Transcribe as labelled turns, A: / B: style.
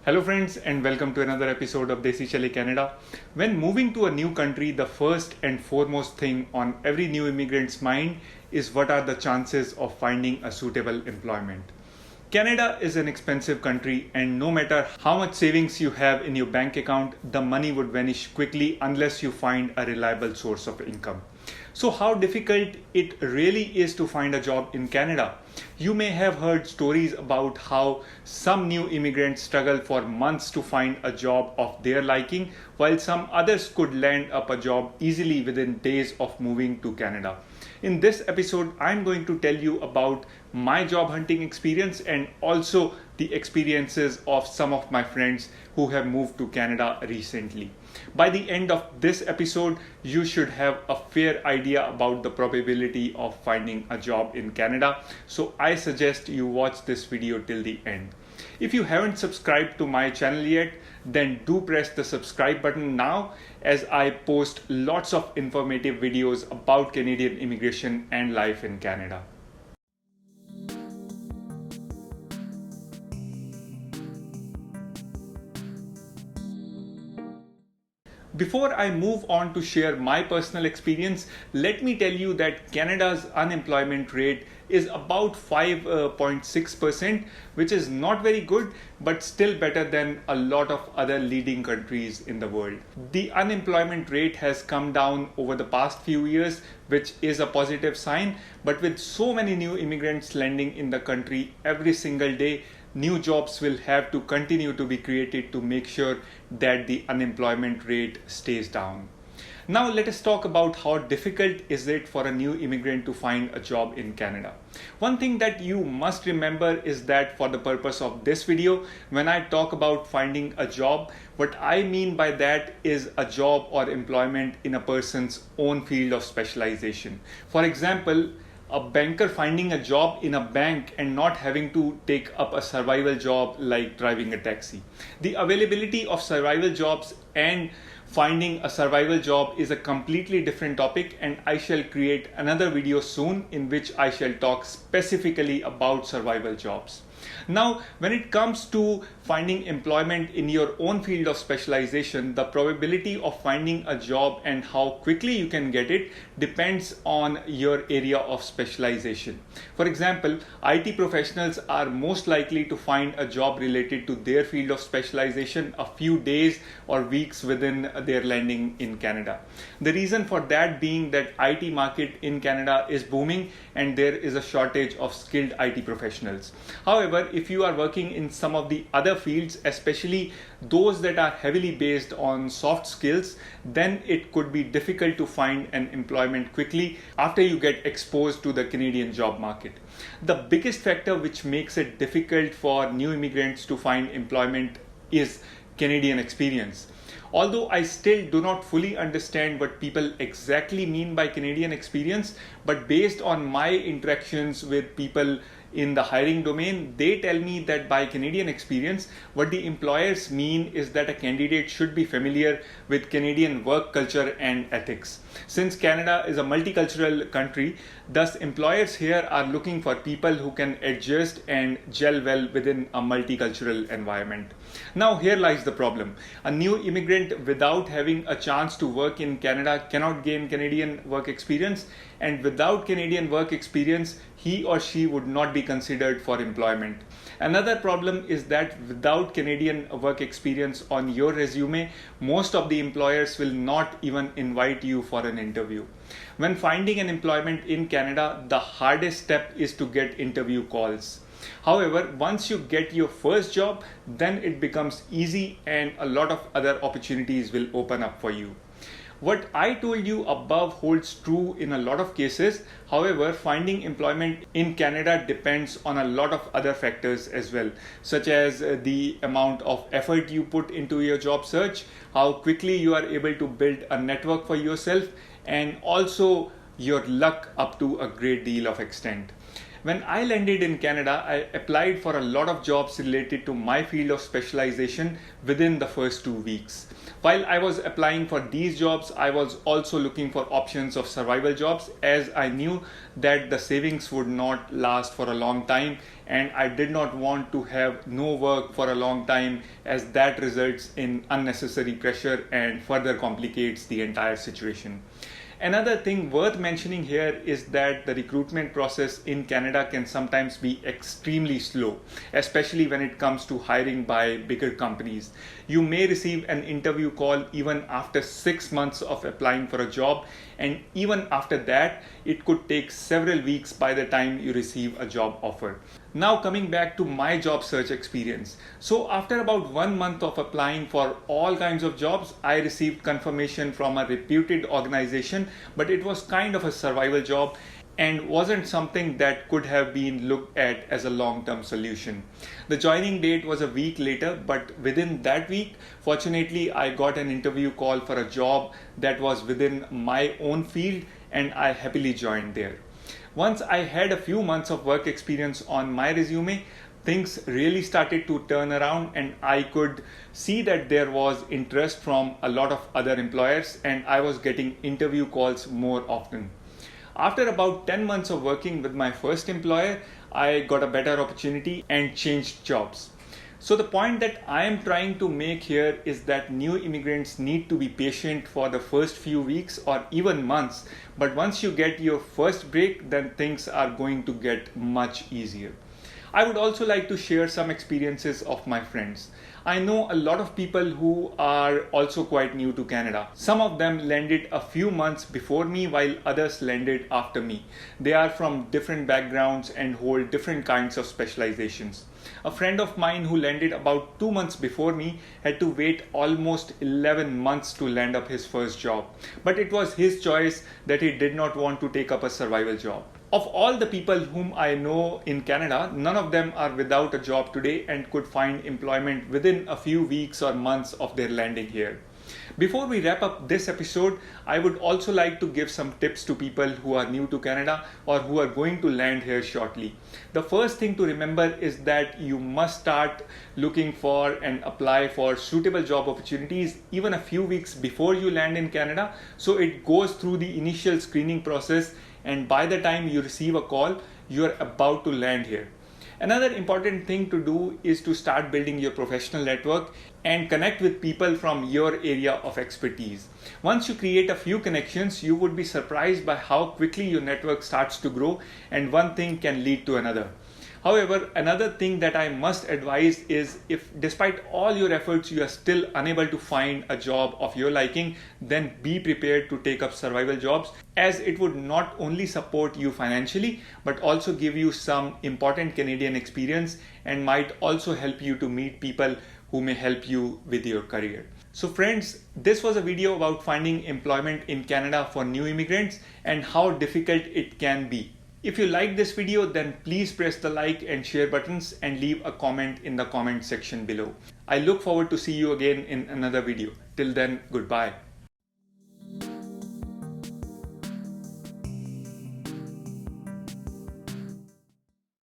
A: Hello friends and welcome to another episode of Desi Chale Canada. When moving to a new country, the first and foremost thing on every new immigrant's mind is what are the chances of finding a suitable employment. Canada is an expensive country and no matter how much savings you have in your bank account, the money would vanish quickly unless you find a reliable source of income. So how difficult it really is to find a job in Canada? You may have heard stories about how some new immigrants struggle for months to find a job of their liking, while some others could land up a job easily within days of moving to Canada. In this episode, I'm going to tell you about my job hunting experience and also the experiences of some of my friends who have moved to Canada recently. By the end of this episode, you should have a fair idea about the probability of finding a job in Canada. So I suggest you watch this video till the end. If you haven't subscribed to my channel yet, then do press the subscribe button now as I post lots of informative videos about Canadian immigration and life in Canada. Before I move on to share my personal experience, let me tell you that Canada's unemployment rate is about 5.6%, which is not very good, but still better than a lot of other leading countries in the world. The unemployment rate has come down over the past few years, which is a positive sign, but with so many new immigrants landing in the country every single day, new jobs will have to continue to be created to make sure that the unemployment rate stays down. Now let us talk about how difficult is it for a new immigrant to find a job in Canada. One thing that you must remember is that for the purpose of this video, when I talk about finding a job, what I mean by that is a job or employment in a person's own field of specialization. For example, a banker finding a job in a bank and not having to take up a survival job like driving a taxi. The availability of survival jobs and finding a survival job is a completely different topic, and I shall create another video soon in which I shall talk specifically about survival jobs. Now, when it comes to finding employment in your own field of specialization, the probability of finding a job and how quickly you can get it depends on your area of specialization. For example, IT professionals are most likely to find a job related to their field of specialization a few days or weeks within their landing in Canada. The reason for that being that IT market in Canada is booming and there is a shortage of skilled IT professionals. However, if you are working in some of the other fields, especially those that are heavily based on soft skills, then it could be difficult to find an employment quickly after you get exposed to the Canadian job market. The biggest factor which makes it difficult for new immigrants to find employment is Canadian experience. Although I still do not fully understand what people exactly mean by Canadian experience, but based on my interactions with people in the hiring domain, they tell me that by Canadian experience, what the employers mean is that a candidate should be familiar with Canadian work culture and ethics. Since Canada is a multicultural country, thus employers here are looking for people who can adjust and gel well within a multicultural environment. Now here lies the problem. A new immigrant without having a chance to work in Canada cannot gain Canadian work experience, and without Canadian work experience, he or she would not be considered for employment. Another problem is that without Canadian work experience on your resume, most of the employers will not even invite you for an interview. When finding an employment in Canada, the hardest step is to get interview calls. However, once you get your first job, then it becomes easy and a lot of other opportunities will open up for you. What I told you above holds true in a lot of cases. However, finding employment in Canada depends on a lot of other factors as well, such as the amount of effort you put into your job search, how quickly you are able to build a network for yourself, and also your luck up to a great deal of extent. When I landed in Canada, I applied for a lot of jobs related to my field of specialization within the first 2 weeks. While I was applying for these jobs, I was also looking for options of survival jobs, as I knew that the savings would not last for a long time and I did not want to have no work for a long time, as that results in unnecessary pressure and further complicates the entire situation. Another thing worth mentioning here is that the recruitment process in Canada can sometimes be extremely slow, especially when it comes to hiring by bigger companies. You may receive an interview call even after 6 months of applying for a job, and even after that, it could take several weeks by the time you receive a job offer. Now coming back to my job search experience. So after about 1 month of applying for all kinds of jobs, I received confirmation from a reputed organization, but it was kind of a survival job and wasn't something that could have been looked at as a long-term solution. The joining date was a week later, but within that week, fortunately, I got an interview call for a job that was within my own field, and I happily joined there. Once I had a few months of work experience on my resume, things really started to turn around and I could see that there was interest from a lot of other employers and I was getting interview calls more often. After about 10 months of working with my first employer, I got a better opportunity and changed jobs. So the point that I am trying to make here is that new immigrants need to be patient for the first few weeks or even months, but once you get your first break, then things are going to get much easier. I would also like to share some experiences of my friends. I know a lot of people who are also quite new to Canada. Some of them landed a few months before me while others landed after me. They are from different backgrounds and hold different kinds of specializations. A friend of mine who landed about 2 months before me had to wait almost 11 months to land up his first job. But it was his choice that he did not want to take up a survival job. Of all the people whom I know in Canada, none of them are without a job today and could find employment within a few weeks or months of their landing here. Before we wrap up this episode, I would also like to give some tips to people who are new to Canada or who are going to land here shortly. The first thing to remember is that you must start looking for and apply for suitable job opportunities even a few weeks before you land in Canada, so it goes through the initial screening process and by the time you receive a call, you are about to land here. Another important thing to do is to start building your professional network and connect with people from your area of expertise. Once you create a few connections, you would be surprised by how quickly your network starts to grow and one thing can lead to another. However, another thing that I must advise is if despite all your efforts you are still unable to find a job of your liking, then be prepared to take up survival jobs, as it would not only support you financially but also give you some important Canadian experience and might also help you to meet people who may help you with your career. So friends, this was a video about finding employment in Canada for new immigrants and how difficult it can be. If you like this video, then please press the like and share buttons and leave a comment in the comment section below. I look forward to see you again in another video. Till then, goodbye.